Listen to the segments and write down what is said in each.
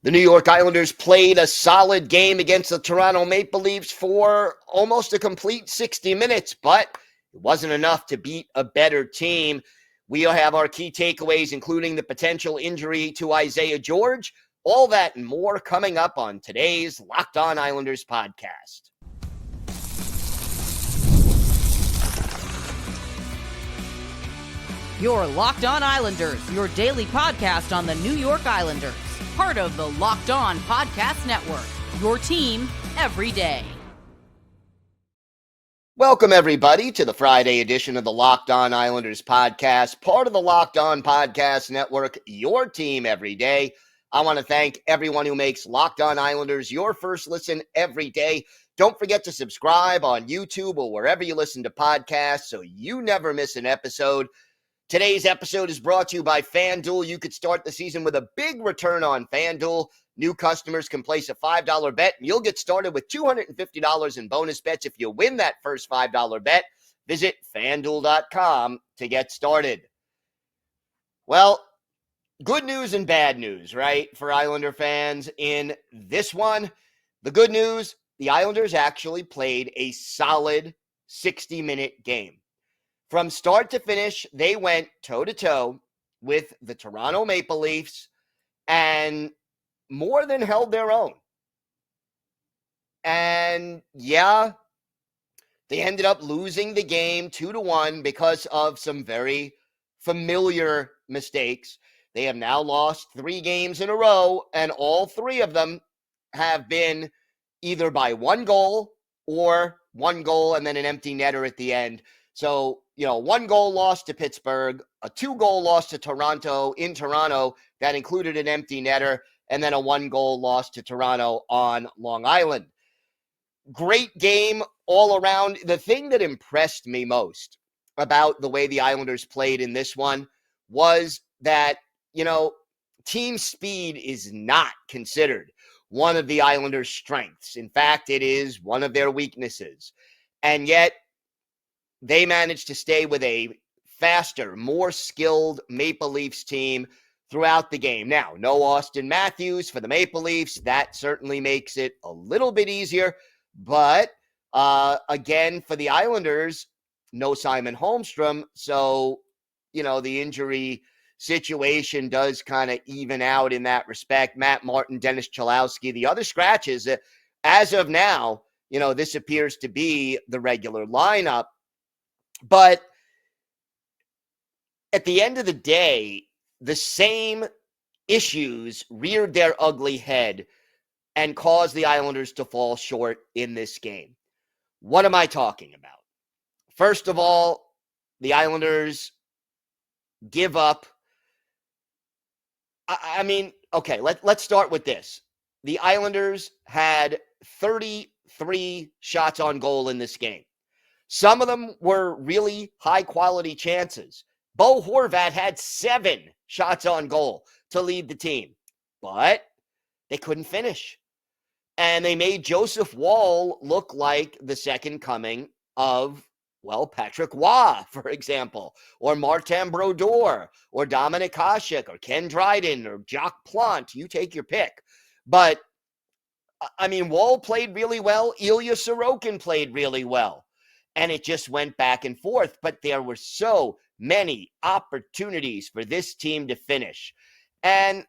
The New York Islanders played a solid game against the Toronto Maple Leafs for almost a complete 60 minutes, but it wasn't enough to beat a better team. We'll have our key takeaways, including the potential injury to Isaiah George. All that and more coming up on today's Locked On Islanders podcast. Your Locked On Islanders, your daily podcast on the New York Islanders. Part of the Locked On Podcast Network, your team every day. Welcome, everybody, to the Friday edition of the Locked On Islanders podcast, part of the Locked On Podcast Network, your team every day. I want to thank everyone who makes Locked On Islanders your first listen every day. Don't forget to subscribe on YouTube or wherever you listen to podcasts so you never miss an episode. Today's episode is brought to you by FanDuel. You could start the season with a big return on FanDuel. New customers can place a $5 bet, and you'll get started with $250 in bonus bets if you win that first $5 bet. Visit FanDuel.com to get started. Well, good news and bad news, right, for Islander fans in this one. The good news, the Islanders actually played a solid 60-minute game. From start to finish, they went toe-to-toe with the Toronto Maple Leafs and more than held their own. And yeah, they ended up losing the game 2-1 because of some very familiar mistakes. They have now lost 3 games in a row, and all 3 of them have been either by 1 goal or 1 goal and then an empty netter at the end. So, 1 goal loss to Pittsburgh, a 2-goal loss to Toronto in Toronto that included an empty netter, and then a 1-goal loss to Toronto on Long Island. Great game all around. The thing that impressed me most about the way the Islanders played in this one was that, team speed is not considered one of the Islanders' strengths. In fact, it is one of their weaknesses. And yet, they managed to stay with a faster, more skilled Maple Leafs team throughout the game. Now, no Austin Matthews for the Maple Leafs. That certainly makes it a little bit easier. But again, for the Islanders, no Simon Holmstrom. So, the injury situation does kind of even out in that respect. Matt Martin, Dennis Cholowski, the other scratches, as of now, this appears to be the regular lineup. But at the end of the day, the same issues reared their ugly head and caused the Islanders to fall short in this game. What am I talking about? First of all, the Islanders give up. Let's start with this. The Islanders had 33 shots on goal in this game. Some of them were really high-quality chances. Bo Horvat had 7 shots on goal to lead the team, but they couldn't finish. And they made Joseph Woll look like the second coming of, Patrick Waugh, for example, or Martin Brodeur, or Dominic Hasek, or Ken Dryden, or Jacques Plante. You take your pick. But, Woll played really well. Ilya Sorokin played really well. And it just went back and forth. But there were so many opportunities for this team to finish. And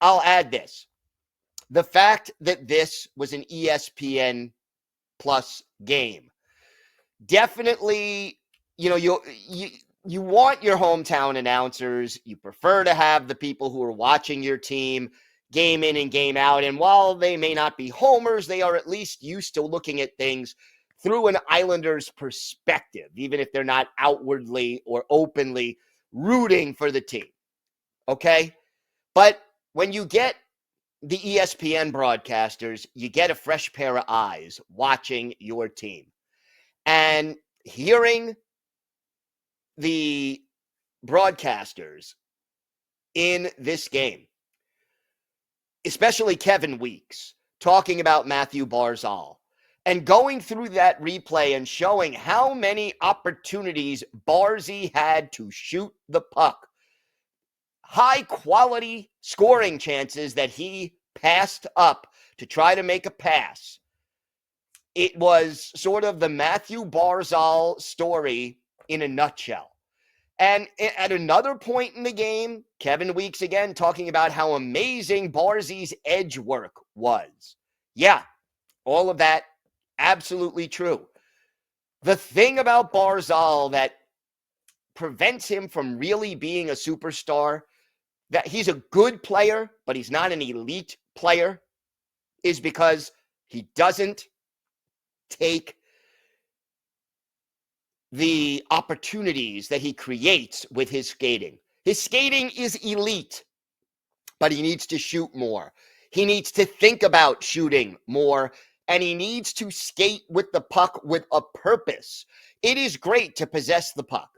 I'll add this. The fact that this was an ESPN Plus game. Definitely, you want your hometown announcers. You prefer to have the people who are watching your team game in and game out. And while they may not be homers, they are at least used to looking at things through an Islanders perspective, even if they're not outwardly or openly rooting for the team. Okay? But when you get the ESPN broadcasters, you get a fresh pair of eyes watching your team. And hearing the broadcasters in this game, especially Kevin Weeks, talking about Matthew Barzal, and going through that replay and showing how many opportunities Barzy had to shoot the puck. high quality scoring chances that he passed up to try to make a pass. It was sort of the Matthew Barzal story in a nutshell. And at another point in the game, Kevin Weeks again talking about how amazing Barzy's edge work was. Yeah, all of that, absolutely true. The thing about Barzal that prevents him from really being a superstar, that he's a good player, but he's not an elite player, is because he doesn't take the opportunities that he creates with his skating. His skating is elite, but he needs to shoot more. He needs to think about shooting more, and he needs to skate with the puck with a purpose. It is great to possess the puck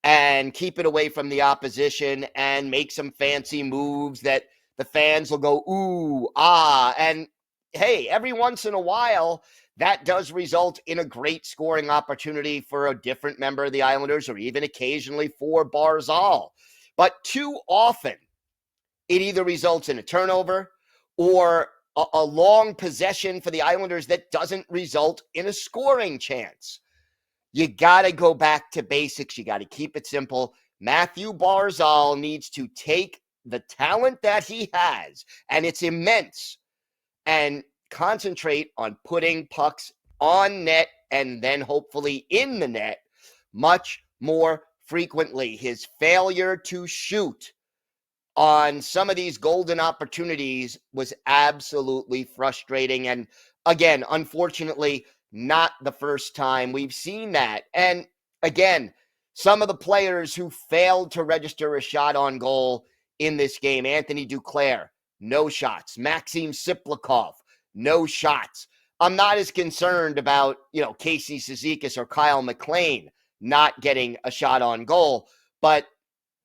and keep it away from the opposition and make some fancy moves that the fans will go, ooh, ah. And hey, every once in a while, that does result in a great scoring opportunity for a different member of the Islanders or even occasionally for Barzal. But too often, it either results in a turnover or a long possession for the Islanders that doesn't result in a scoring chance. You got to go back to basics. You got to keep it simple. Matthew Barzal needs to take the talent that he has, and it's immense, and concentrate on putting pucks on net and then hopefully in the net much more frequently. His failure to shoot on some of these golden opportunities was absolutely frustrating. And again, unfortunately, not the first time we've seen that. And again, some of the players who failed to register a shot on goal in this game, Anthony Duclair, no shots. Maxim Siplikov, no shots. I'm not as concerned about, Casey Cizikas or Kyle McLean not getting a shot on goal, but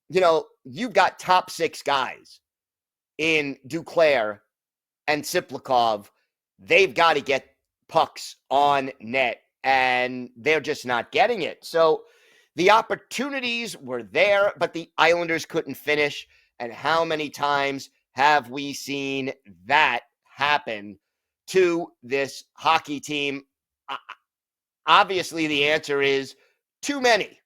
you've got top six guys in Duclair and Siplikov. They've got to get pucks on net, and they're just not getting it. So the opportunities were there, but the Islanders couldn't finish. And how many times have we seen that happen to this hockey team? Obviously, the answer is too many.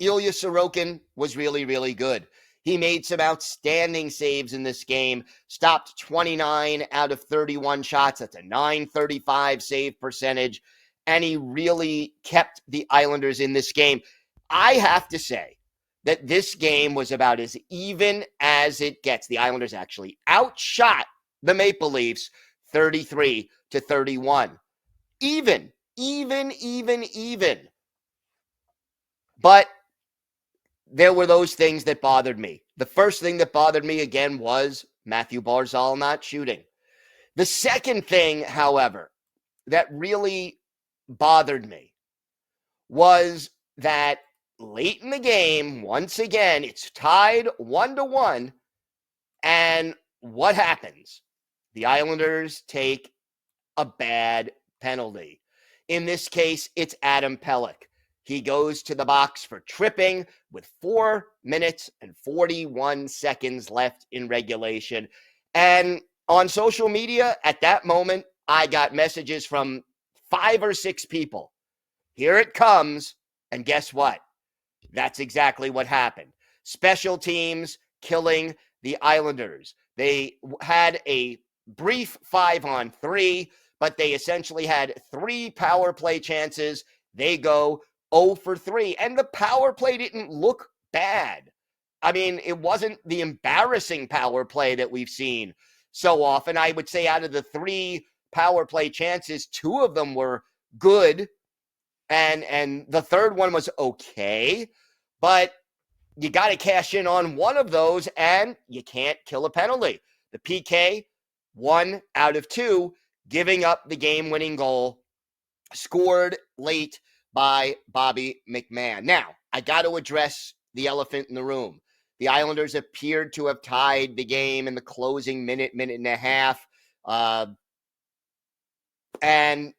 Ilya Sorokin was really, really good. He made some outstanding saves in this game, stopped 29 out of 31 shots. That's a .935 save percentage, and he really kept the Islanders in this game. I have to say that this game was about as even as it gets. The Islanders actually outshot the Maple Leafs 33-31. Even. But there were those things that bothered me. The first thing that bothered me, again, was Matthew Barzal not shooting. The second thing, however, that really bothered me was that late in the game, once again, it's tied 1-1, and what happens? The Islanders take a bad penalty. In this case, it's Adam Pelech. He goes to the box for tripping with 4 minutes and 41 seconds left in regulation. And on social media, at that moment, I got messages from 5 or 6 people. Here it comes. And guess what? That's exactly what happened. Special teams killing the Islanders. They had a brief 5-on-3, but they essentially had 3 power play chances. They go 0 for 3. And the power play didn't look bad. I mean, it wasn't the embarrassing power play that we've seen so often. I would say out of the 3 power play chances, 2 of them were good. And the third one was okay. But you got to cash in on one of those, and you can't kill a penalty. The PK, 1 out of 2, giving up the game-winning goal, scored late by Bobby McMann. Now, I got to address the elephant in the room. The Islanders appeared to have tied the game in the closing minute and a half, and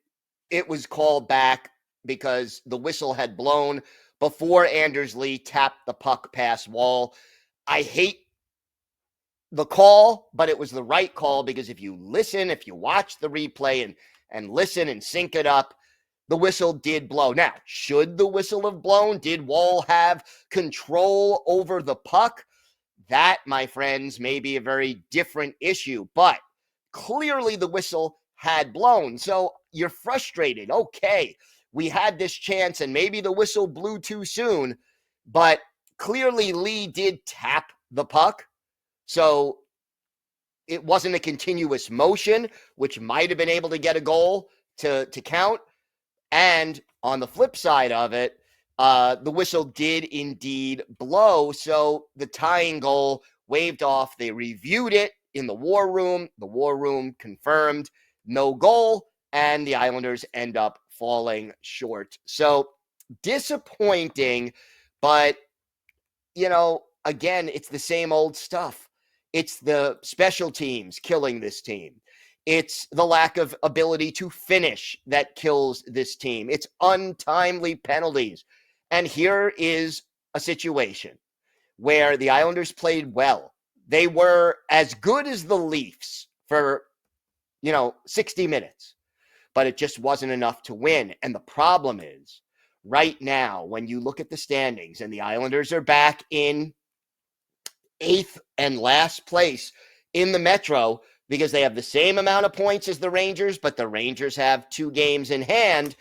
it was called back because the whistle had blown before Anders Lee tapped the puck past Wall. I hate the call, but it was the right call because if you watch the replay and listen and sync it up, the whistle did blow. Now, should the whistle have blown? Did Wall have control over the puck? That, my friends, may be a very different issue, but clearly the whistle had blown. So you're frustrated. Okay, we had this chance and maybe the whistle blew too soon, but clearly Lee did tap the puck. So it wasn't a continuous motion, which might have been able to get a goal to count. And on the flip side of it, the whistle did indeed blow. So the tying goal waved off. They reviewed it in the war room. The war room confirmed no goal, and the Islanders end up falling short. So disappointing, but, again, it's the same old stuff. It's the special teams killing this team. It's the lack of ability to finish that kills this team. It's untimely penalties. And here is a situation where the Islanders played well. They were as good as the Leafs for, 60 minutes, but it just wasn't enough to win. And the problem is, right now, when you look at the standings and the Islanders are back in 8th and last place in the Metro, because they have the same amount of points as the Rangers, but the Rangers have 2 games in hand,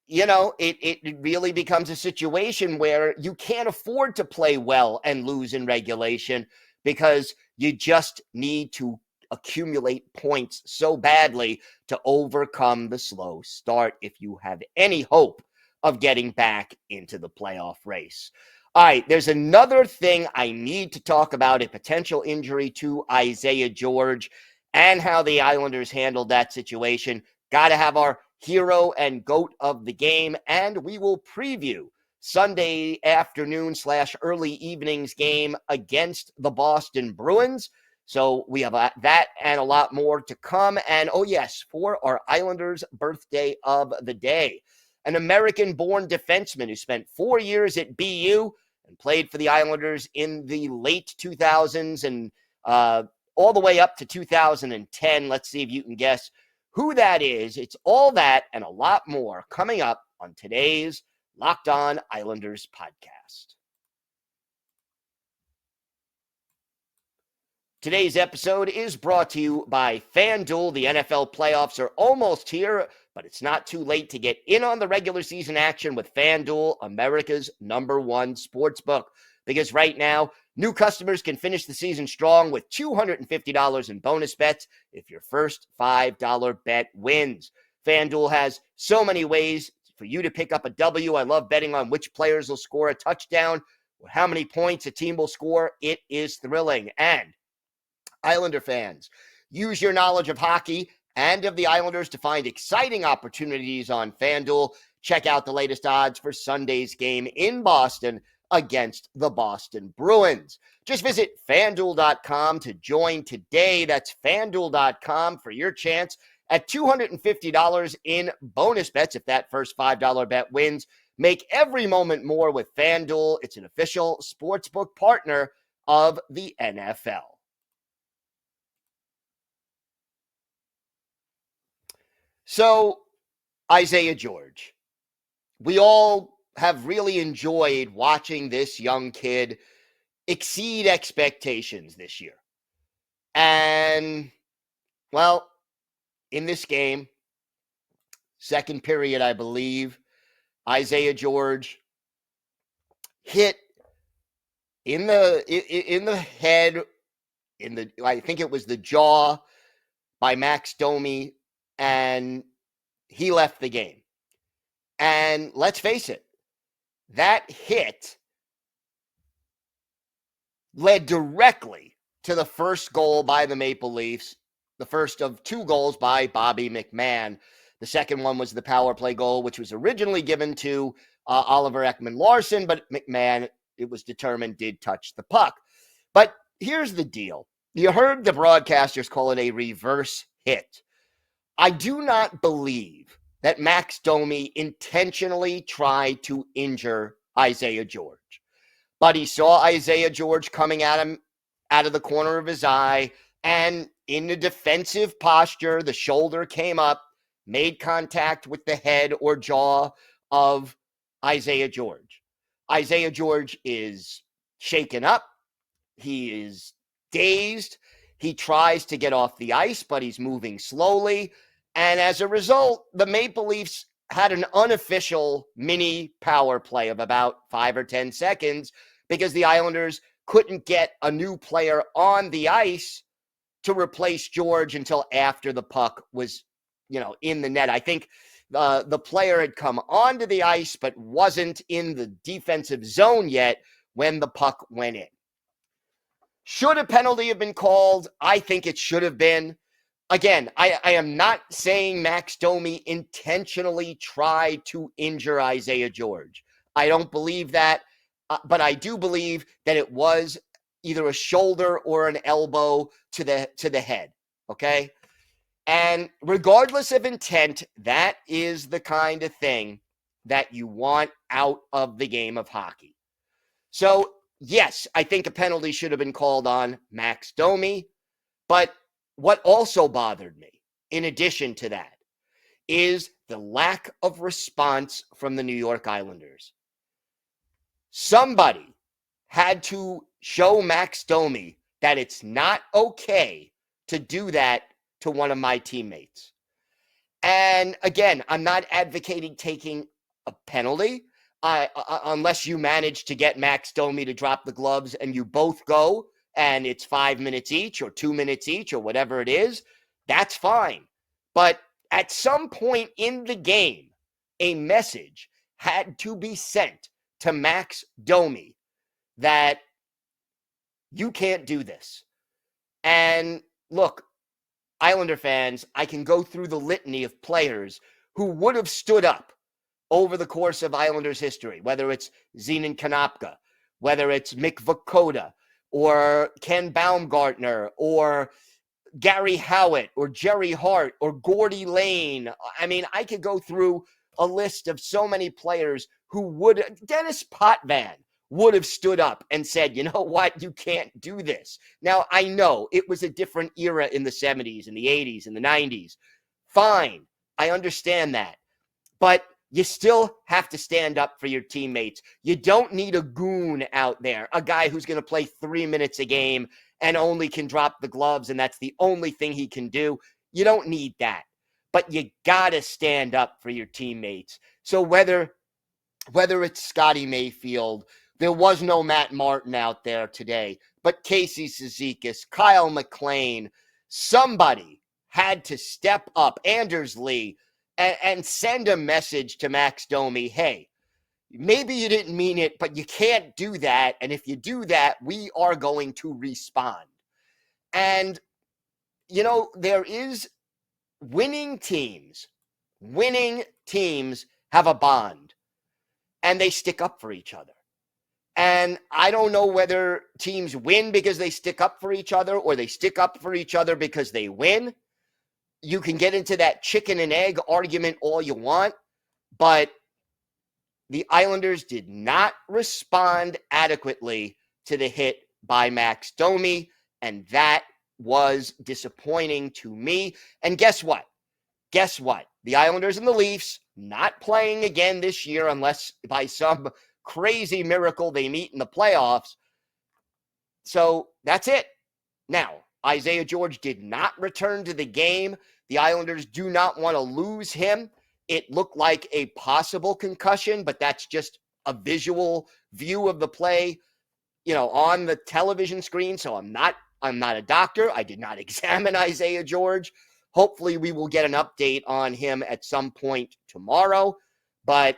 it really becomes a situation where you can't afford to play well and lose in regulation because you just need to accumulate points so badly to overcome the slow start if you have any hope of getting back into the playoff race. All right, there's another thing I need to talk about, a potential injury to Isaiah George and how the Islanders handled that situation. Got to have our hero and GOAT of the game, and we will preview Sunday afternoon / early evening's game against the Boston Bruins. So we have that and a lot more to come. And oh yes, for our Islanders birthday of the day, an American-born defenseman who spent 4 years at BU and played for the Islanders in the late 2000s and all the way up to 2010. Let's see if you can guess who that is. It's all that and a lot more coming up on today's Locked On Islanders podcast. Today's episode is brought to you by FanDuel. The NFL playoffs are almost here, but it's not too late to get in on the regular season action with FanDuel, America's #1 sportsbook. Because right now, new customers can finish the season strong with $250 in bonus bets if your first $5 bet wins. FanDuel has so many ways for you to pick up a W. I love betting on which players will score a touchdown or how many points a team will score. It is thrilling. And Islander fans, use your knowledge of hockey and of the Islanders to find exciting opportunities on FanDuel. Check out the latest odds for Sunday's game in Boston against the Boston Bruins. Just visit FanDuel.com to join today. That's FanDuel.com for your chance at $250 in bonus bets if that first $5 bet wins. Make every moment more with FanDuel. It's an official sportsbook partner of the NFL. So, Isaiah George, we all have really enjoyed watching this young kid exceed expectations this year. And, well, in this game, second period, I believe, Isaiah George hit in the head, I think it was the jaw by Max Domi, and he left the game. And let's face it, that hit led directly to the first goal by the Maple Leafs, the first of 2 goals by Bobby McMann. The second one was the power play goal, which was originally given to Oliver Ekman-Larsson, but McMann, it was determined, did touch the puck. But here's the deal. You heard the broadcasters call it a reverse hit. I do not believe that Max Domi intentionally tried to injure Isaiah George. but he saw Isaiah George coming at him out of the corner of his eye, and in the defensive posture, the shoulder came up, made contact with the head or jaw of Isaiah George. Isaiah George is shaken up. He is dazed. He tries to get off the ice, but he's moving slowly. And as a result, the Maple Leafs had an unofficial mini power play of about 5 or 10 seconds because the Islanders couldn't get a new player on the ice to replace George until after the puck was, in the net. I think the player had come onto the ice but wasn't in the defensive zone yet when the puck went in. Should a penalty have been called? I think it should have been. Again, I am not saying Max Domi intentionally tried to injure Isaiah George. I don't believe that, but I do believe that it was either a shoulder or an elbow to the head, okay? And regardless of intent, that is the kind of thing that you want out of the game of hockey. So, yes, I think a penalty should have been called on Max Domi, but what also bothered me, in addition to that, is the lack of response from the New York Islanders. Somebody had to show Max Domi that it's not okay to do that to one of my teammates. And again, I'm not advocating taking a penalty unless you manage to get Max Domi to drop the gloves and you both go and it's 5 minutes each or 2 minutes each or whatever it is, that's fine. But at some point in the game, a message had to be sent to Max Domi that you can't do this. And look, Islander fans, I can go through the litany of players who would have stood up over the course of Islanders history, whether it's Zenon Konopka, whether it's Mick Vukota, or Ken Baumgartner, or Gary Howitt, or Jerry Hart, or Gordie Lane. I mean, I could go through a list of so many players who would, Dennis Potvin would have stood up and said, you know what, you can't do this. Now, I know it was a different era in the 70s and the 80s and the 90s. Fine, I understand that. But you still have to stand up for your teammates. You don't need a goon out there, a guy who's going to play 3 minutes a game and only can drop the gloves, and that's the only thing he can do. You don't need that. But you got to stand up for your teammates. So whether it's Scotty Mayfield, there was no Matt Martin out there today, but Casey Cizikas, Kyle McLean, somebody had to step up, Anders Lee, and send a message to Max Domi, hey, maybe you didn't mean it, but you can't do that. And if you do that, we are going to respond. And, there is winning teams have a bond, and they stick up for each other. And I don't know whether teams win because they stick up for each other or they stick up for each other because they win. You can get into that chicken and egg argument all you want, but the Islanders did not respond adequately to the hit by Max Domi, and that was disappointing to me. And guess what? The Islanders and the Leafs not playing again this year unless by some crazy miracle they meet in the playoffs. So that's it. Now, Isaiah George did not return to the game. The Islanders do not want to lose him. It looked like a possible concussion, but that's just a visual view of the play, on the television screen. So I'm not a doctor. I did not examine Isaiah George. Hopefully we will get an update on him at some point tomorrow, but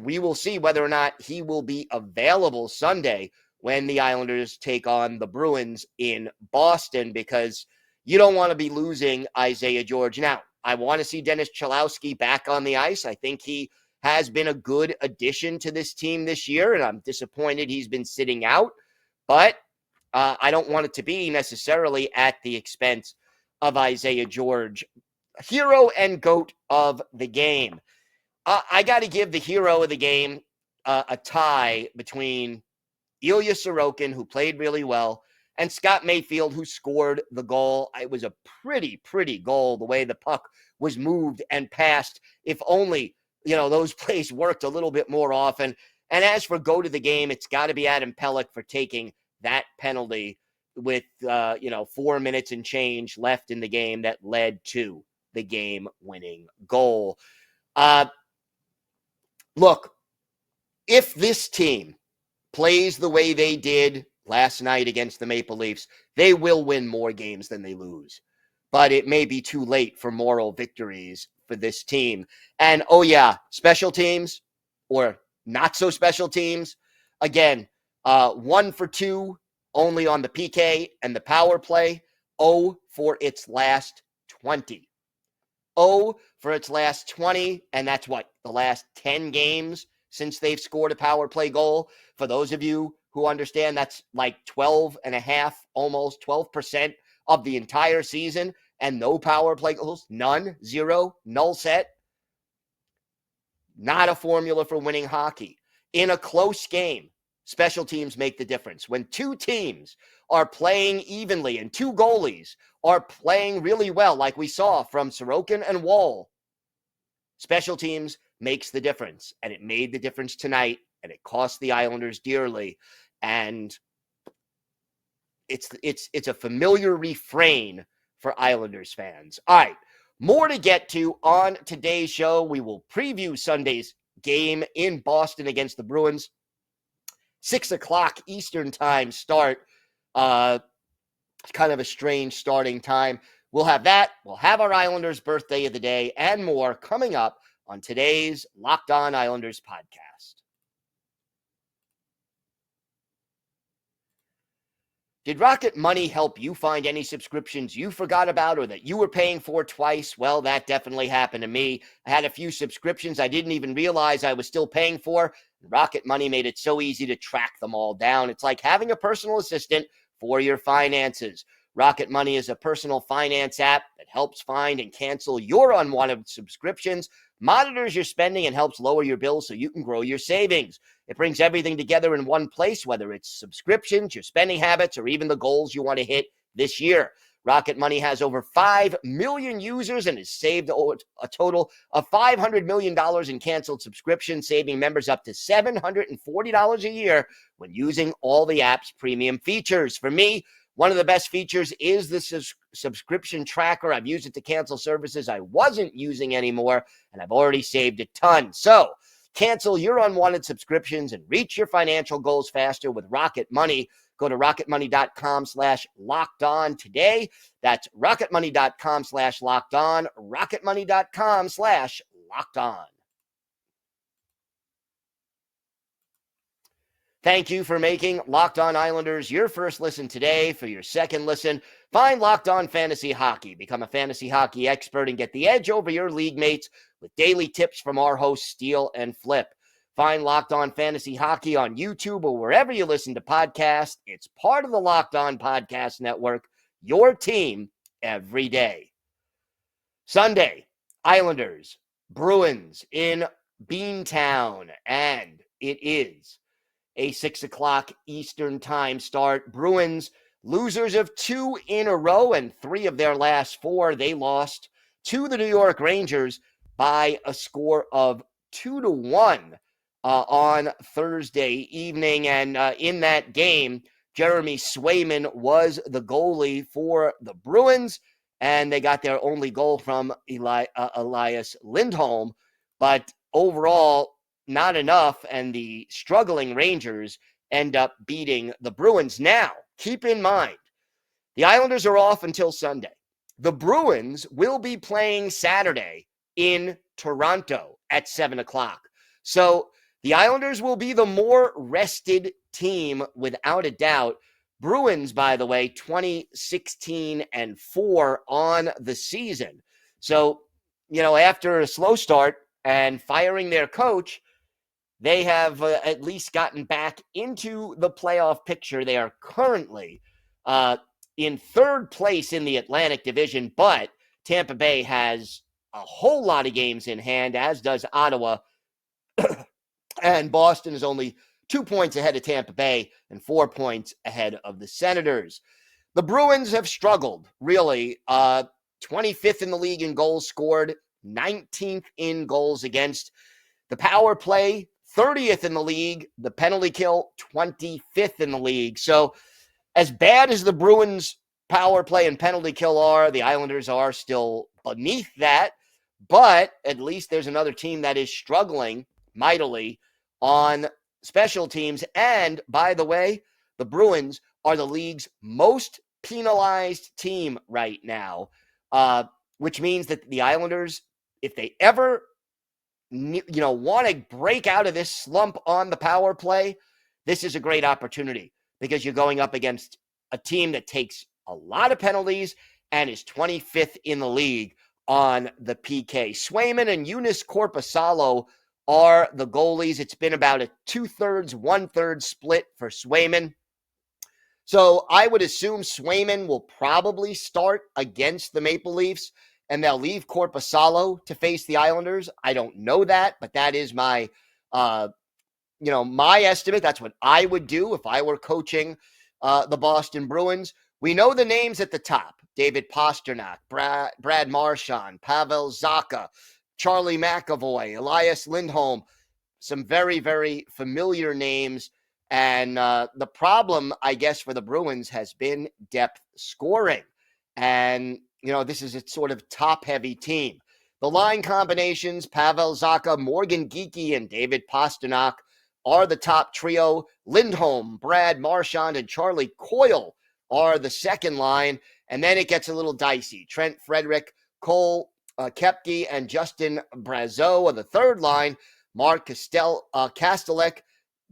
we will see whether or not he will be available Sunday when the Islanders take on the Bruins in Boston, because you don't want to be losing Isaiah George. Now, I want to see Dennis Cholowski back on the ice. I think he has been a good addition to this team this year, and I'm disappointed he's been sitting out. But I don't want it to be necessarily at the expense of Isaiah George. Hero and GOAT of the game. I got to give the hero of the game a tie between Ilya Sorokin, who played really well, and Scott Mayfield, who scored the goal. It was a pretty goal, the way the puck was moved and passed. If only, those plays worked a little bit more often. And as for go to the game, it's got to be Adam Pelech for taking that penalty with, 4 minutes and change left in the game that led to the game-winning goal. Look, if this team plays the way they did last night against the Maple Leafs, they will win more games than they lose. But it may be too late for moral victories for this team. And, special teams or not so special teams. Again, 1 for 2 only on the PK and the power play. 0 for its last 20. 0 for its last 20, and that's the last 10 games since they've scored a power play goal. For those of you who understand, that's like 12 and a half, almost 12% of the entire season, and no power play goals, none, 0, null set. Not a formula for winning hockey. In a close game, special teams make the difference. When two teams are playing evenly and two goalies are playing really well, like we saw from Sorokin and Wall, special teams makes the difference. And it made the difference tonight, and it cost the Islanders dearly. And it's a familiar refrain for Islanders fans. All right, more to get to on today's show. We will preview Sunday's game in Boston against the Bruins. 6 o'clock Eastern time start. Kind of a strange starting time. We'll have that. We'll have our Islanders birthday of the day and more coming up on today's Locked On Islanders podcast. Did Rocket Money help you find any subscriptions you forgot about or that you were paying for twice? Well, that definitely happened to me. I had a few subscriptions I didn't even realize I was still paying for. Rocket Money made it so easy to track them all down. It's like having a personal assistant for your finances. Rocket Money is a personal finance app that helps find and cancel your unwanted subscriptions, monitors your spending, and helps lower your bills so you can grow your savings. It brings everything together in one place, whether it's subscriptions, your spending habits, or even the goals you want to hit this year. Rocket Money has over 5 million users and has saved a total of $500 million in canceled subscriptions, saving members up to $740 a year when using all the app's premium features. For me, one of the best features is the subscription tracker. I've used it to cancel services I wasn't using anymore, and I've already saved a ton. So cancel your unwanted subscriptions and reach your financial goals faster with Rocket Money. Go to rocketmoney.com/lockedon today. That's rocketmoney.com/lockedon, rocketmoney.com/lockedon. Thank you for making Locked On Islanders your first listen today. For your second listen, find Locked On Fantasy Hockey. Become a fantasy hockey expert and get the edge over your league mates with daily tips from our hosts, Steele and Flip. Find Locked On Fantasy Hockey on YouTube or wherever you listen to podcasts. It's part of the Locked On Podcast Network, your team every day. Sunday, Islanders, Bruins in Beantown, and it is a 6 o'clock Eastern time start. Bruins, losers of 2 in a row and 3 of their last 4. They lost to the New York Rangers by a score of 2-1 on Thursday evening. And in that game, Jeremy Swayman was the goalie for the Bruins, and they got their only goal from Elias Lindholm. But overall, not enough, and the struggling Rangers end up beating the Bruins. Now, keep in mind, the Islanders are off until Sunday. The Bruins will be playing Saturday in Toronto at 7 o'clock. So the Islanders will be the more rested team without a doubt. Bruins, by the way, 20-16-4 on the season. So, after a slow start and firing their coach, they have at least gotten back into the playoff picture. They are currently in third place in the Atlantic Division, but Tampa Bay has a whole lot of games in hand, as does Ottawa. And Boston is only 2 points ahead of Tampa Bay and 4 points ahead of the Senators. The Bruins have struggled, really. 25th in the league in goals scored, 19th in goals against. The power play, 30th in the league. The penalty kill, 25th in the league. So as bad as the Bruins power play and penalty kill are, the Islanders are still beneath that. But at least there's another team that is struggling mightily on special teams. And by the way, the Bruins are the league's most penalized team right now, which means that the Islanders, if they ever want to break out of this slump on the power play, this is a great opportunity because you're going up against a team that takes a lot of penalties and is 25th in the league on the PK. Swayman and Eunice Korpisalo are the goalies. It's been about a 2/3, 1/3 split for Swayman. So I would assume Swayman will probably start against the Maple Leafs, and they'll leave Korpisalo to face the Islanders. I don't know that, but that is my, my estimate. That's what I would do if I were coaching the Boston Bruins. We know the names at the top: David Pastrnak, Brad Marchand, Pavel Zacha, Charlie McAvoy, Elias Lindholm. Some very, very familiar names. And the problem, I guess, for the Bruins has been depth scoring. And, this is a sort of top-heavy team. The line combinations, Pavel Zacha, Morgan Geekie, and David Pastrnak are the top trio. Lindholm, Brad Marchand, and Charlie Coyle are the second line. And then it gets a little dicey. Trent Frederick, Cole Koepke, and Justin Brazeau are the third line. Mark Kastelek,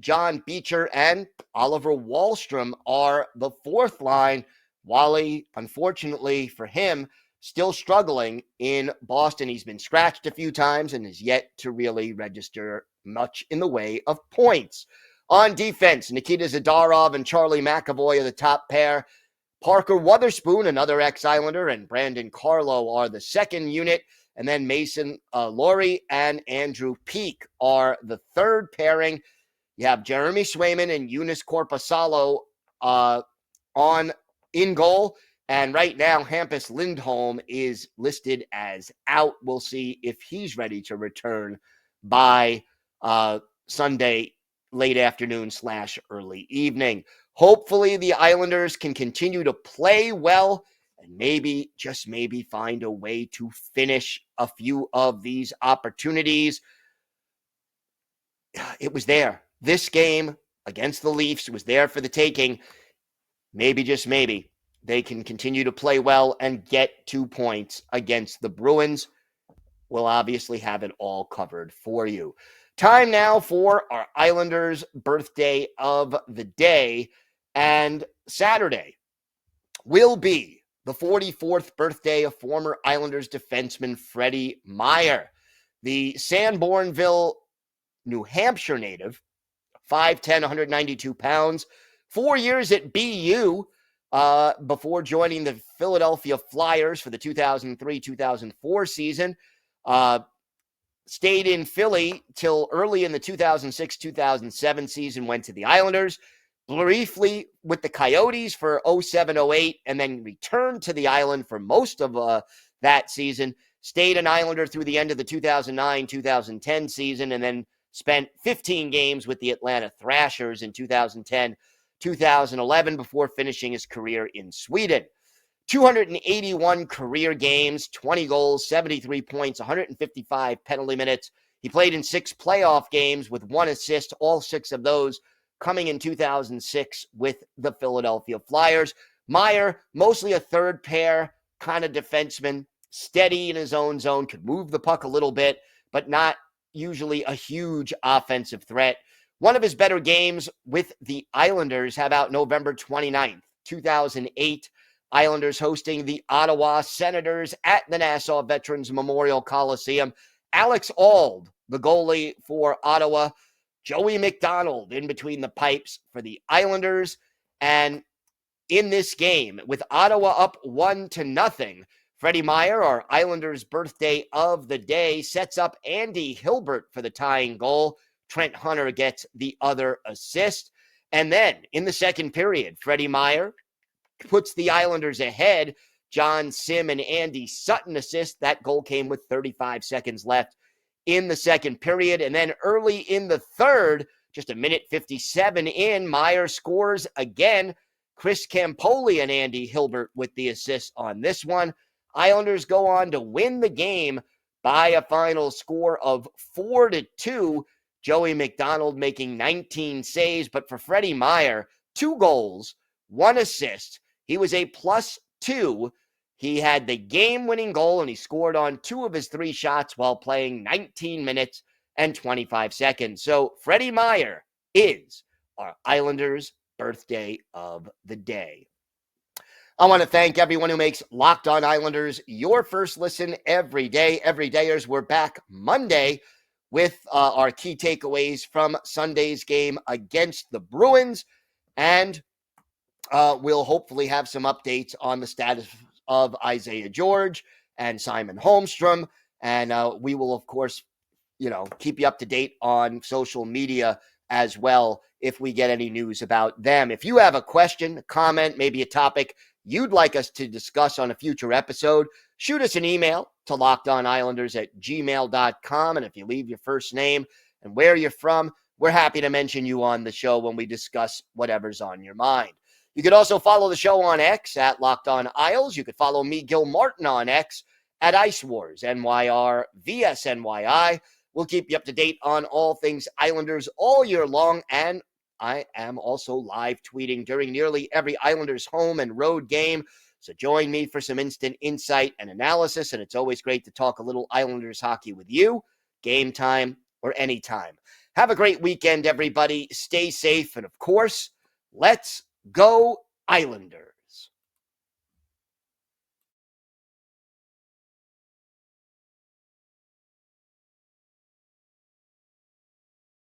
John Beecher, and Oliver Wahlstrom are the fourth line. Wally, unfortunately for him, still struggling in Boston. He's been scratched a few times and is yet to really register much in the way of points. On defense, Nikita Zadorov and Charlie McAvoy are the top pair. Parker Wotherspoon, another ex-Islander, and Brandon Carlo are the second unit. And then Mason Laurie and Andrew Peak are the third pairing. You have Jeremy Swayman and Eunice Korpisalo in goal. And right now, Hampus Lindholm is listed as out. We'll see if he's ready to return by Sunday late afternoon / early evening. Hopefully, the Islanders can continue to play well and maybe, just maybe, find a way to finish a few of these opportunities. It was there. This game against the Leafs was there for the taking. Maybe, just maybe, they can continue to play well and get 2 points against the Bruins. We'll obviously have it all covered for you. Time now for our Islanders' birthday of the day. And Saturday will be the 44th birthday of former Islanders defenseman Freddie Meyer. The Sanbornville, New Hampshire native, 5'10", 192 pounds, 4 years at BU before joining the Philadelphia Flyers for the 2003-2004 season. Stayed in Philly till early in the 2006-2007 season, went to the Islanders, briefly with the Coyotes for 07-08, and then returned to the island for most of that season. Stayed an Islander through the end of the 2009-2010 season, and then spent 15 games with the Atlanta Thrashers in 2010-2011 before finishing his career in Sweden. 281 career games, 20 goals, 73 points, 155 penalty minutes. He played in 6 playoff games with 1 assist, all 6 of those coming in 2006 with the Philadelphia Flyers. Meyer, mostly a third pair kind of defenseman, steady in his own zone, could move the puck a little bit, but not usually a huge offensive threat. One of his better games with the Islanders, how about November 29th, 2008, Islanders hosting the Ottawa Senators at the Nassau Veterans Memorial Coliseum. Alex Auld, the goalie for Ottawa. Joey McDonald in between the pipes for the Islanders. And in this game, with Ottawa up 1-0, Freddie Meyer, our Islanders' birthday of the day, sets up Andy Hilbert for the tying goal. Trent Hunter gets the other assist. And then in the second period, Freddie Meyer puts the Islanders ahead. John Sim and Andy Sutton assist. That goal came with 35 seconds left in the second period. And then early in the third, just a minute 57 in, Meyer scores again. Chris Campoli and Andy Hilbert with the assist on this one. Islanders go on to win the game by a final score of 4-2. Joey McDonald making 19 saves, but for Freddie Meyer, 2 goals, 1 assist. He was a +2. He had the game-winning goal, and he scored on 2 of his 3 shots while playing 19 minutes and 25 seconds. So Freddie Meyer is our Islanders' birthday of the day. I want to thank everyone who makes Locked On Islanders your first listen every day. Everydayers, we're back Monday with our key takeaways from Sunday's game against the Bruins. And we'll hopefully have some updates on the status of Isaiah George and Simon Holmstrom. And we will, of course, keep you up to date on social media as well if we get any news about them. If you have a question, a comment, maybe a topic you'd like us to discuss on a future episode, shoot us an email to lockedonislanders@gmail.com. And if you leave your first name and where you're from, we're happy to mention you on the show when we discuss whatever's on your mind. You could also follow the show on X at Locked On Isles. You could follow me, Gil Martin, on X at Ice Wars, NYR VSNYI. We'll keep you up to date on all things Islanders all year long, and I am also live tweeting during nearly every Islanders home and road game. So join me for some instant insight and analysis, and it's always great to talk a little Islanders hockey with you, game time or anytime. Have a great weekend, everybody. Stay safe, and of course, let's go Islanders.